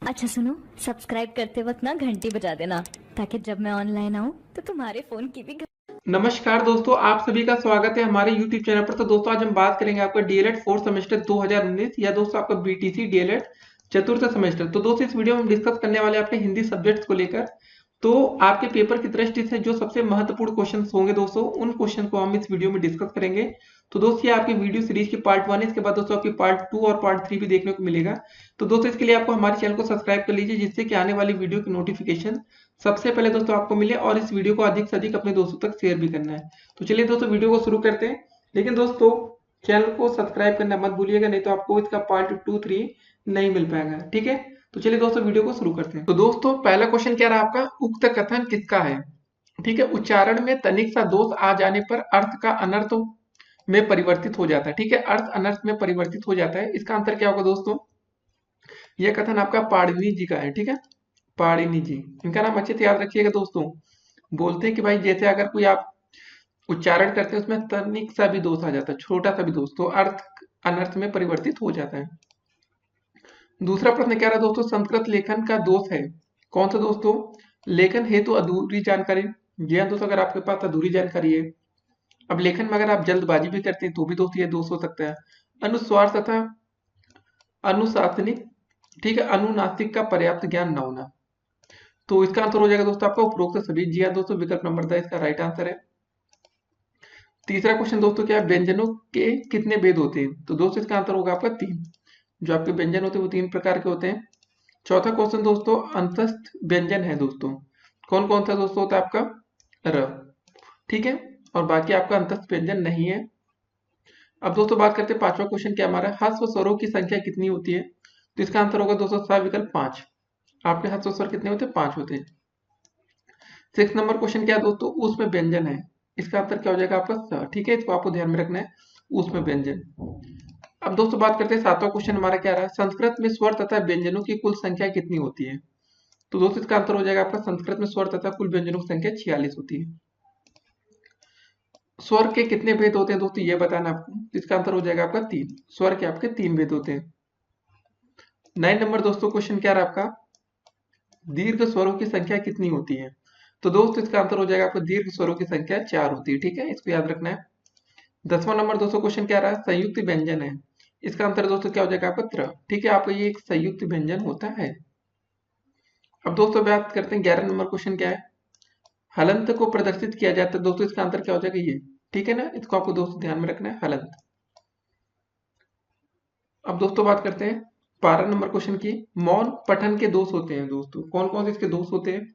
अच्छा सुनो, सब्सक्राइब करते वक्त ना घंटी बजा देना ताकि जब मैं ऑनलाइन आऊँ तो तुम्हारे फोन की भी नमस्कार दोस्तों, आप सभी का स्वागत है हमारे YouTube चैनल पर। तो दोस्तों आज हम बात करेंगे आपका डीएलएड फोर्थ सेमेस्टर 2019 या दोस्तों आपका बीटीसी डीएलएड चतुर्थ सेमेस्टर। तो दोस्तों इस वीडियो में हम डिस्कस करने वाले हैं अपने हिंदी सब्जेक्ट्स को लेकर। तो आपके पेपर की दृष्टि से जो सबसे महत्वपूर्ण क्वेश्चन होंगे दोस्तों, उन क्वेश्चन को हम इस वीडियो में डिस्कस करेंगे। तो दोस्तों ये आपकी वीडियो सीरीज की पार्ट 1 है। इसके बाद दोस्तों आपकी पार्ट 2 और पार्ट 3 भी देखने को मिलेगा। तो दोस्तों इसके लिए आपको हमारे चैनल को सब्सक्राइब कर लीजिए, जिससे कि आने वाली वीडियो की नोटिफिकेशन सबसे पहले दोस्तों आपको मिले, और इस वीडियो को अधिक से अधिक अपने दोस्तों तक शेयर भी करना है। तो चलिए दोस्तों वीडियो को शुरू करते हैं। लेकिन दोस्तों चैनल को सब्सक्राइब करना मत भूलिएगा, नहीं तो आपको इसका पार्ट 2 3 नहीं मिल पाएगा। ठीक है, तो चलिए दोस्तों वीडियो को शुरू करते हैं। तो दोस्तों पहला क्वेश्चन क्या रहा आपका, उक्त कथन किसका है। ठीक है, उच्चारण में तनिक सा दोष आ जाने पर अर्थ का अनर्थ में परिवर्तित हो जाता है। ठीक है, अर्थ अनर्थ में परिवर्तित हो जाता है। इसका आंसर क्या होगा दोस्तों, यह कथन आपका पाणिनि जी का है। ठीक है, पाणिनि जी, इनका नाम अच्छे से याद रखिएगा दोस्तों। बोलते हैं कि भाई जैसे अगर कोई आप उच्चारण करते हैं उसमें तनिक सा भी दोष आ जाता है, छोटा सा भी दोष, तो अर्थ अनर्थ में परिवर्तित हो जाता है। दूसरा प्रश्न क्या रहा दोस्तों, संस्कृत लेखन का दोष है। कौन सा दोस्तों, लेखन हेतु अधूरी जानकारी। जी हाँ दोस्तों, अगर आपके पास अधूरी जानकारी है। अब लेखन में अगर आप जल्दबाजी भी करते हैं तो भी दोस्तों ये दोष हो सकता है। अनुस्वार तथा अनुशासनिक, ठीक है, अनुनासिक का पर्याप्त ज्ञान न होना। तो इसका आंसर हो जाएगा दोस्तों आपका उपरोक्त सभी। जी हाँ दोस्तों, विकल्प नंबर 10 इसका राइट आंसर है। तीसरा क्वेश्चन दोस्तों क्या है, व्यंजनों के कितने भेद होते हैं। तो दोस्तों इसका आंसर होगा आपका 3। जो आपके व्यंजन होते हैं वो 3 प्रकार के होते हैं। चौथा क्वेश्चन दोस्तों, अंतस्थ व्यंजन है दोस्तों। कौन कौन सा दोस्तों होता है आपका, र, ठीक है, और बाकी आपका अंतस्थ व्यंजन नहीं है। अब दोस्तों बात करते हैं पांचवा क्वेश्चन क्या हमारा, ह्रस्व स्वरों की संख्या कितनी होती है। तो इसका आंसर होगा दोस्तों सा विकल्प 5। आपके ह्रस्व स्वर कितने होते हैं, 5 होते हैं। 6 नंबर क्वेश्चन क्या है दोस्तों, उसमें व्यंजन है। इसका आंसर क्या हो जाएगा आपका स। ठीक है, इसको आपको ध्यान में रखना है, उसमें व्यंजन। अब दोस्तों बात करते हैं सातवां क्वेश्चन हमारा क्या रहा है, संस्कृत में स्वर तथा व्यंजनों की कुल संख्या कितनी होती है। तो दोस्तों इसका आंसर हो जाएगा आपका, संस्कृत में स्वर तथा कुल व्यंजनों की संख्या 46 होती है। स्वर के कितने भेद होते हैं दोस्तों, ये बताना आपको। तो इसका आंसर हो जाएगा आपका 3। स्वर के आपके 3 भेद होते हैं। 9 नंबर दोस्तों क्वेश्चन क्या रहा आपका, दीर्घ स्वरों की संख्या कितनी होती है। तो दोस्तों इसका आंसर हो जाएगा आपका, दीर्घ स्वरों की संख्या 4 होती है। ठीक है, इसको याद रखना है। 10वां नंबर दोस्तों क्वेश्चन क्या रहा है, संयुक्त व्यंजन है। इसका आंसर दोस्तों क्या हो जाएगा आपका, त्र। ठीक है, आपका ये एक संयुक्त व्यंजन होता है। अब दोस्तों बात करते हैं 11 नंबर क्वेश्चन क्या है, हलंत को प्रदर्शित किया जाता है। दोस्तों इसका आंसर क्या हो जाएगा, ये। ठीक है ना, इसको आपको दोस्तों ध्यान में रखना है, हलंत। अब दोस्तों बात करते हैं 12 नंबर क्वेश्चन की, मौन पठन के दोष होते हैं दोस्तों। कौन कौन से इसके दोष होते हैं।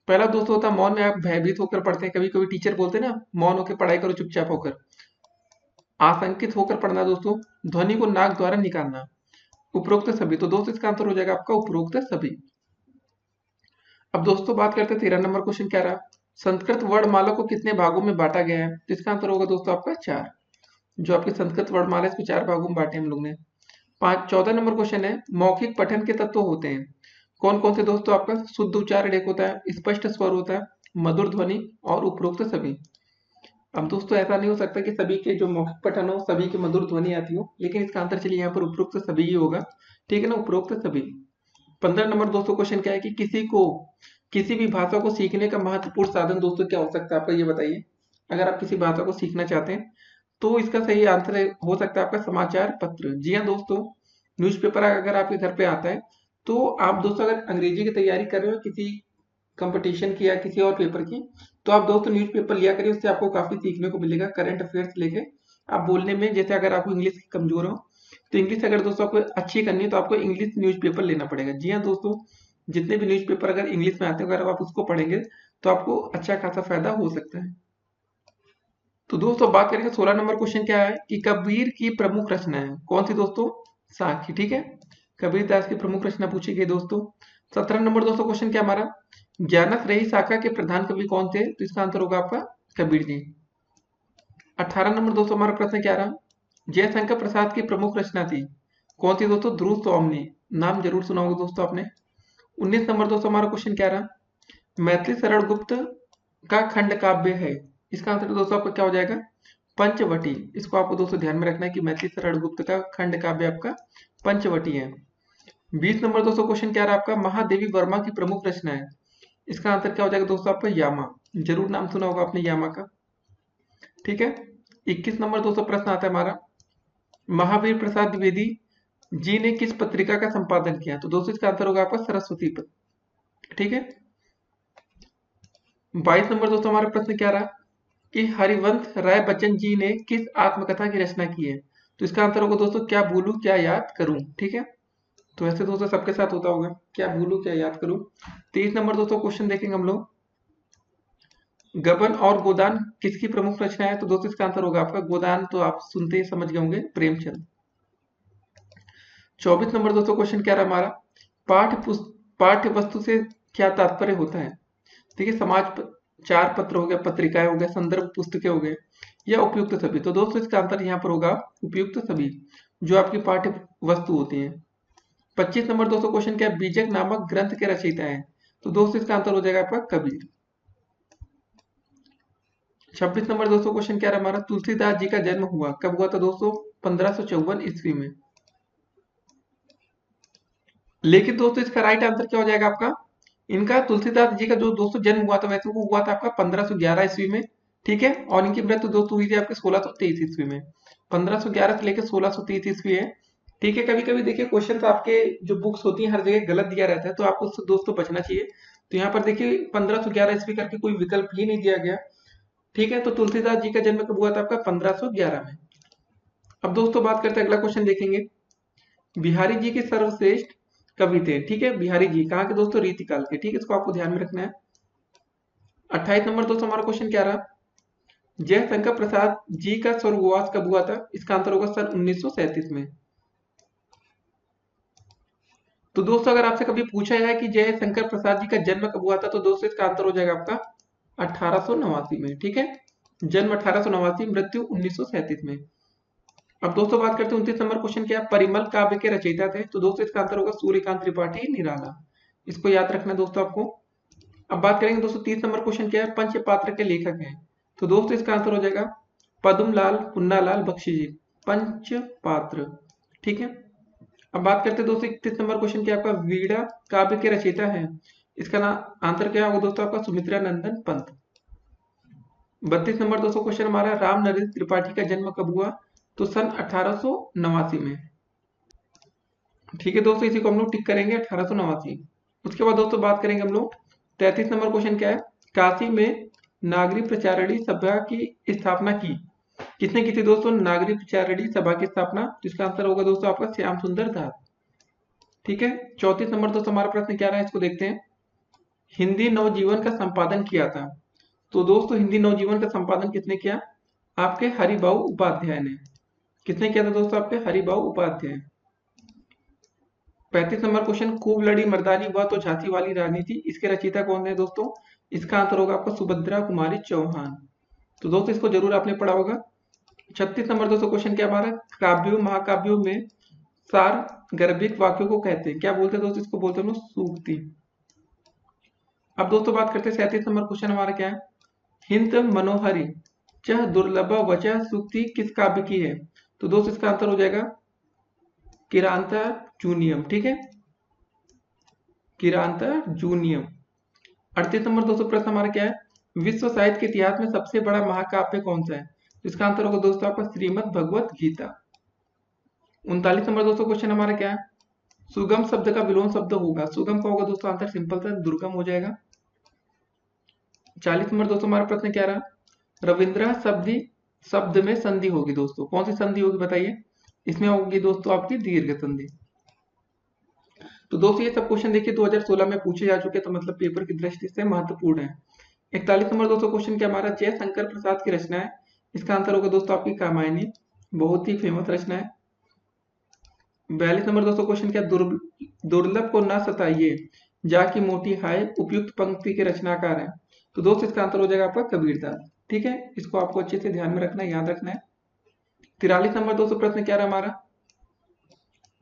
पहला दोस्त होता है मौन में आप भयभीत होकर पढ़ते हैं। कभी कभी टीचर बोलते हैं ना, मौन होकर पढ़ाई करो चुपचाप होकर। आशंकित होकर पढ़ना दोस्तों, ध्वनि को नाक द्वारा निकालना। उपरोक्त सभी, तो दोस्तों इसका आंसर हो जाएगा आपका उपरोक्त सभी। अब दोस्तों बात करते हैं 13 नंबर क्वेश्चन क्या रहा, संस्कृत वर्णमाला को कितने भागों में बांटा गया है। तो इसका आंसर होगा दोस्तों आपका 4। जो आपकी संस्कृत वर्णमाला है इसको 4 भागों में बांटे हम लोग ने। 14 नंबर क्वेश्चन है, मौखिक पठन के तत्व होते हैं। कौन कौन से दोस्तों, आपका शुद्ध उच्चारण एक होता है, स्पष्ट स्वर होता है, मधुर ध्वनि और उपरोक्त सभी। अब दोस्तों ऐसा नहीं हो सकता कि सभी के जो मौखिक पठन हो सभी की मधुर ध्वनि आती हो, लेकिन इसका आंसर चलिए यहाँ पर उपरोक्त सभी ही होगा। ठीक है ना, उपरोक्त सभी। 15 नंबर दोस्तों क्वेश्चन क्या है कि किसी को किसी भी भाषा को सीखने का महत्वपूर्ण साधन दोस्तों क्या हो सकता है, आपका ये बताइए। अगर आप किसी भाषा को सीखना चाहते हैं तो इसका सही आंसर हो सकता है आपका समाचार पत्र। जी हाँ दोस्तों, न्यूज़पेपर अगर आपके घर पे आता है तो आप दोस्तों अगर अंग्रेजी की तैयारी कर रहे हो किसी कंपटीशन की या किसी और पेपर की, तो आप दोस्तों न्यूज़पेपर लिया करिए, उससे आपको काफी सीखने को मिलेगा। करंट अफेयर्स लेके आप बोलने में, जैसे अगर आपको इंग्लिश कमजोर हो तो इंग्लिश अगर दोस्तों आपको अच्छी करनी है तो आपको इंग्लिश न्यूज़पेपर लेना पड़ेगा। जी हाँ दोस्तों, जितने भी न्यूज़पेपर अगर इंग्लिश में आते हैं अगर आप उसको पढ़ेंगे तो आपको अच्छा खासा फायदा हो सकता है। तो दोस्तों बात करेंगे 16 नंबर क्वेश्चन क्या है कि कबीर की प्रमुख रचना है। कौन सी दोस्तों, साखी। ठीक है, कबीर दास की प्रमुख रचना पूछी गई दोस्तों। 17 नंबर दोस्तों क्वेश्चन क्या हमारा, ज्ञानस रही शाखा के प्रधान कवि कौन थे। तो इसका आंसर होगा आपका कबीर जी। 18 नंबर दोस्तों हमारा प्रश्न क्या रहा, जयशंकर प्रसाद की प्रमुख रचना थी। कौन सी दोस्तों, ध्रुव स्वामिनी। नाम जरूर सुना होगा दोस्तों आपने। 19 नंबर दोस्तों हमारा क्वेश्चन क्या रहा, मैथिली शरण गुप्त का खंड काव्य है। इसका आंसर दोस्तों आपका क्या हो जाएगा, पंचवटी। इसको आपको दोस्तों ध्यान में रखना है कि मैथिली शरण गुप्त का खंड काव्य आपका पंचवटी है। 20 नंबर दोस्तों क्वेश्चन क्या रहा आपका, महादेवी वर्मा की प्रमुख रचना है। इसका आंसर क्या हो जाएगा दोस्तों आपका, यामा। जरूर नाम सुना होगा आपने यामा का। ठीक है। 21 नंबर दोस्तों प्रश्न आता है हमारा, महावीर प्रसाद द्विवेदी जी ने किस पत्रिका का संपादन किया। तो दोस्तों इसका आंसर होगा आपका सरस्वती पत्र। ठीक है। 22 नंबर दोस्तों हमारा प्रश्न क्या रहा कि हरिवंश राय बच्चन जी ने किस आत्मकथा की रचना की है। तो इसका आंसर होगा दोस्तों, क्या भूलूं क्या याद करूं। ठीक है। तो ऐसे दोस्तों सबके साथ होता होगा, क्या भूलूं क्या याद करूं। 23 नंबर दोस्तों क्वेश्चन देखेंगे हम लोग, गबन और गोदान किसकी प्रमुख रचना है। तो दोस्तों इसका आंसर होगा आपका, गोदान तो आप सुनते ही समझ गए होंगे, प्रेमचंद। 24 नंबर दोस्तों क्वेश्चन क्या रहा हमारा, पाठ्य वस्तु से क्या तात्पर्य होता है। ठीक है। चार पत्र हो गया, पत्रिकाएं हो गया, संदर्भ पुस्तकें हो गए, या उपयुक्त सभी। तो दोस्तों इसका आंसर यहाँ पर होगा उपयुक्त सभी, जो आपकी पाठ्य वस्तु होती है। 25 नंबर दोस्तों क्वेश्चन क्या है, बीजक नामक ग्रंथ के रचयिता है। तो दोस्तों इसका आंसर हो जाएगा आपका कबीर। 26 नंबर दोस्तों क्वेश्चन क्या रहा हमारा, तुलसीदास जी का जन्म हुआ कब हुआ था दोस्तों, 1554 ईस्वी में। लेकिन दोस्तों इसका राइट आंसर क्या हो जाएगा आपका, इनका तुलसीदास जी का जो दोस्तों जन्म हुआ था वैसे वो हुआ था आपका 1511 ईस्वी में। ठीक है। और इनकी मृत्यु दोस्तों हुई थी आपके 1623 ईस्वी में। 1511 से लेकर 1623 ईस्वी है। ठीक है। कभी कभी देखिए क्वेश्चन आपके जो बुक्स होती हैं हर जगह गलत दिया रहता है, तो आपको उससे दोस्तों बचना चाहिए। तो यहाँ पर देखिए 1511 ईस्वी करके कोई विकल्प ही नहीं दिया गया। ठीक है। तो तुलसीदास जी का जन्म कब हुआ था आपका, 1511 में। अब दोस्तों बात करते हैं, अगला क्वेश्चन देखेंगे, बिहारी जी के सर्वश्रेष्ठ कवि थे। ठीक है। बिहारी जी कहाँ के दोस्तों, रीतिकाल के। ठीक है। इसको आपको ध्यान में रखना है। 28 नंबर दोस्तों हमारा क्वेश्चन क्या रहा, जयशंकर प्रसाद जी का स्वर्गवास कब हुआ था। इसका आंसर होगा सन 1937 में। तो दोस्तों अगर आपसे कभी पूछा जाए कि जयशंकर प्रसाद जी का जन्म कब हुआ था, तो दोस्तों इसका आंसर हो जाएगा आपका 1889 में। ठीक है। जन्म 1889, मृत्यु 1937 में। अब दोस्तों बात करते हैं 29 नंबर क्वेश्चन क्या, परिमल काव्य के रचयिता थे। तो दोस्तों इसका आंसर होगा सूर्यकांत त्रिपाठी निराला। इसको याद रखना दोस्तों आपको। अब बात करेंगे दोस्तों 30 नंबर क्वेश्चन क्या है, पंचपात्र के लेखक हैं। तो दोस्तों इसका आंसर हो जाएगा पद्मलाल पुन्नालाल बख्शी जी, पंचपात्र। ठीक है। अब बात करते हैं दोस्तों 31 नंबर क्वेश्चन क्या, आपका वीणा काव्य के रचयिता है। इसका नाम आंसर क्या होगा दोस्तों आपका, सुमित्रा नंदन पंत। 32 नंबर दोस्तों क्वेश्चन हमारा, राम नरेंद्र त्रिपाठी का जन्म कब हुआ। तो सन 1889 में। ठीक है दोस्तों, इसी को हम लोग टिक करेंगे 1889। उसके बाद दोस्तों बात करेंगे हम लोग 33 नंबर क्वेश्चन क्या है, काशी में नागरी प्रचारणी सभा की स्थापना की किसने की थी दोस्तों, नागरी प्रचारणी सभा की स्थापना। तो इसका आंसर होगा दोस्तों आपका श्याम सुंदर दास। ठीक है। 34 नंबर दोस्तों हमारा प्रश्न क्या रहा है, इसको देखते हैं, हिंदी नवजीवन का संपादन किया था। तो दोस्तों हिंदी नवजीवन का संपादन किसने किया, आपके हरिभाऊ उपाध्याय ने। किसने किया था दोस्तों, आपके हरिभाऊ उपाध्याय। 35 नंबर क्वेश्चन, खूब लड़ी मर्दानी हुआ तो झांसी वाली राजनीति, इसके रचयिता कौन है दोस्तों। इसका आंसर होगा आपका सुभद्रा कुमारी चौहान। तो दोस्तों इसको जरूर आपने पढ़ा होगा। 36 नंबर दोस्तों क्वेश्चन क्या हमारा, काव्यों महाकाव्यों में सार गर्भिक वाक्यों को कहते हैं, क्या बोलते हैं दोस्तों, इसको बोलते हैं हम लोग सूक्ति। अब दोस्तों बात करते हैं 37 नंबर क्वेश्चन हमारा क्या है, हिंत मनोहरी चह दुर्लभ वचह सूक्ति किस काव्य की है। तो दोस्तों इसका आंसर हो जाएगा किरांता जूनियम। ठीक है, किरांता जूनियम। 38 नंबर दोस्तों प्रश्न हमारा क्या है, विश्व साहित्य के इतिहास में सबसे बड़ा महाकाव्य कौन सा है। तो इसका आंसर होगा दोस्तों आपका श्रीमद् भगवत गीता। 39 नंबर दोस्तों क्वेश्चन हमारा क्या है, सुगम शब्द का विलोम शब्द होगा। सुगम का होगा दोस्तों आंसर सिंपल था, दुर्गम हो जाएगा। 40 नंबर दोस्तों हमारा प्रश्न क्या रहा, रविंद्र शब्द में संधि होगी दोस्तों, कौन सी संधि होगी बताइए। इसमें होगी दोस्तों आपकी दीर्घ संधि। तो दोस्तों ये सब क्वेश्चन देखिए 2016 में पूछे जा चुके, तो मतलब पेपर की दृष्टि से महत्वपूर्ण है। 41 नंबर दोस्तों क्वेश्चन क्या हमारा, जयशंकर प्रसाद की रचना है। इसका आंसर होगा दोस्तों आपकी कामायनी, बहुत ही फेमस रचना है। 42 नंबर दोस्तों क्वेश्चन क्या, दुर्लभ को ना सताइए जाकी मोटी हाय उपयुक्त पंक्ति के रचनाकार है। तो दोस्तों इसका आंसर हो जाएगा आपका कबीरदास। ठीक है, इसको आपको अच्छे से ध्यान में रखना है, याद रखना है। 43 नंबर दोस्तों प्रश्न क्या रहा हमारा,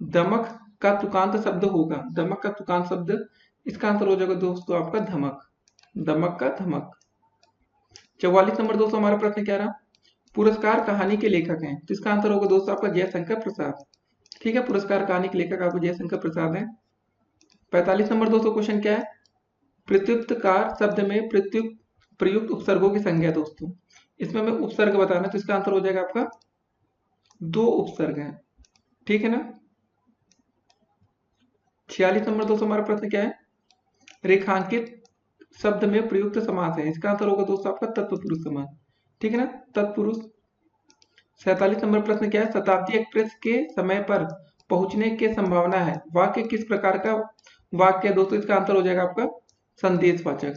दमक का तुकांत शब्द होगा। दमक का तुकांत शब्द, इसका आंसर हो जाएगा दोस्तों आपका धमक, दमक का धमक। 44 नंबर दोस्तों हमारा प्रश्न क्या रहा, पुरस्कार कहानी के लेखक हैं। तो इसका आंसर होगा दोस्तों आपका जयशंकर प्रसाद। ठीक है, पुरस्कार कहानी के लेखक आपको जयशंकर प्रसाद हैं। 45 नंबर दोस्तों क्वेश्चन क्या है, प्रत्युत्कार शब्द में प्रयुक्त उपसर्गों की संख्या दोस्तों। इसमें हमें उपसर्ग बताना है, तो इसका आंसर हो जाएगा आपका 2 उपसर्ग हैं, ठीक है ना। 46 नंबर दोस्तों हमारा प्रश्न क्या है, रेखांकित शब्द में प्रयुक्त समास है, इसका आंसर होगा दोस्तों आपका तत्पुरुष समास, ठीक है ना, तत्पुरुष। 47 नंबर प्रश्न क्या है, शताब्दी एक्सप्रेस के समय पर पहुंचने की संभावना है, वाक्य किस प्रकार का वाक्य है दोस्तों, इसका आंसर हो जाएगा आपका संदेशवाचक।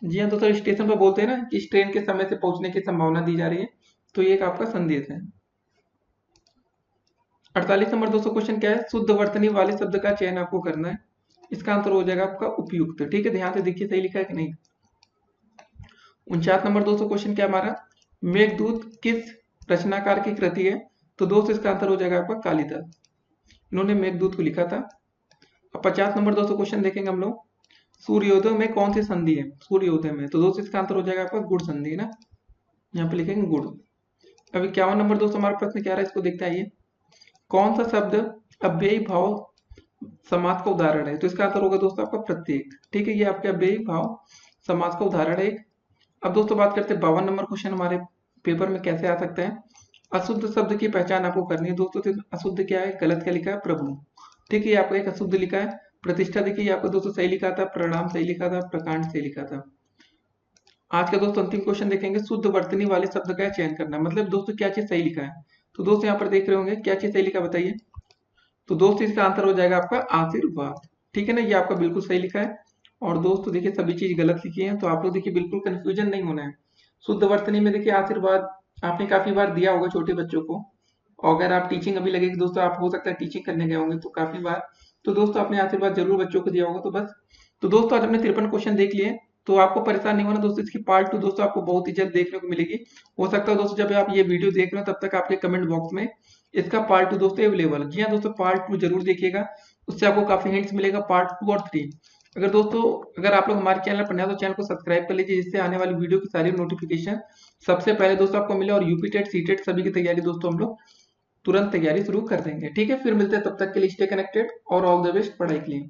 जी हाँ दोस्तों, स्टेशन पर बोलते हैं ना कि इस ट्रेन के समय से पहुंचने की संभावना दी जा रही है, तो ये एक आपका संदेश है। 48 नंबर दोस्तों क्वेश्चन क्या है, शुद्ध वर्तनी वाले शब्द का चयन आपको करना है, इसका आंसर हो जाएगा आपका उपयुक्त, ठीक है, ध्यान से देखिए सही लिखा है कि नहीं। 49 नंबर दोस्तों क्वेश्चन क्या हमारा, मेघदूत किस रचनाकार की कृति है, तो दोस्तों इसका आंसर हो जाएगा आपका कालिदास, इन्होंने मेघदूत को लिखा था। अब 50 नंबर दोस्तों क्वेश्चन देखेंगे हम लोग, सूर्योदय में कौन सी संधि है, सूर्योदय में, तो दोस्तों इसका आंसर हो जाएगा आपका गुड़ संधि है ना, यहाँ पे लिखेंगे गुड़। अब 51 नंबर दोस्तों हमारा प्रश्न क्या रहा है, इसको देखते आइए, कौन सा शब्द अव्ययी भाव समास का उदाहरण है, तो इसका आंसर होगा दोस्तों आपका प्रत्येक, ठीक है, ये आपके अव्ययी भाव समास का उदाहरण है। अब दोस्तों बात करते हैं 52 नंबर क्वेश्चन हमारे पेपर में कैसे आ सकता है, अशुद्ध शब्द की पहचान आपको करनी है दोस्तों, तो अशुद्ध क्या है, गलत क्या लिखा है, प्रभु, ठीक है, ये आपका एक अशुद्ध लिखा है। प्रतिष्ठा देखिए आपको दोस्तों सही लिखा था, प्रणाम सही लिखा था, प्रकांड सही लिखा था। आज का दोस्तों अंतिम क्वेश्चन देखेंगे, शुद्ध वर्तनी वाले शब्द का चयन करना, मतलब दोस्तों क्या चीज सही लिखा है, तो दोस्तों यहाँ पर देख रहे होंगे क्या चीज सही लिखा बताइए, तो दोस्तों इसका आंसर हो जाएगा आपका आशीर्वाद, ठीक है ना, ये आपका बिल्कुल सही लिखा है। और दोस्तों देखिए सभी चीज गलत लिखी है, तो आप लोग देखिए बिल्कुल कंफ्यूजन नहीं होना है। शुद्ध वर्तनी में देखिए आशीर्वाद आपने काफी बार दिया होगा छोटे बच्चों को, और अगर आप टीचिंग अभी लगेगी दोस्तों, आप हो सकता है टीचिंग करने गए होंगे तो काफी बार, तो दोस्तों आपने आशीर्वाद जरूर बच्चों को दिया होगा, तो बस। तो दोस्तों आज हमने 53 क्वेश्चन देख लिए, तो आपको परेशान नहीं होना दोस्तों, इसकी पार्ट 2 दोस्तों आपको बहुत ही जल्द देखने को मिलेगी। हो सकता है दोस्तों जब आप ये वीडियो देख रहे हो तब तक आपके कमेंट बॉक्स में इसका पार्ट 2 दोस्तों अवेलेबल है। जी हाँ दोस्तों, पार्ट 2 जरूर देखिएगा, उससे आपको काफी हिंट्स मिलेगा पार्ट 2 और 3। अगर आप लोग हमारे चैनल पर नए हो तो चैनल को सब्सक्राइब कर लीजिए, जिससे आने वाली वीडियो की सारी नोटिफिकेशन सबसे पहले दोस्तों आपको मिले, और यूपी टेट सी टेट सभी की तैयारी दोस्तों हम लोग तुरंत तैयारी शुरू कर देंगे, ठीक है। फिर मिलते हैं, तब तक के लिए स्टे कनेक्टेड और ऑल द बेस्ट पढ़ाई के लिए।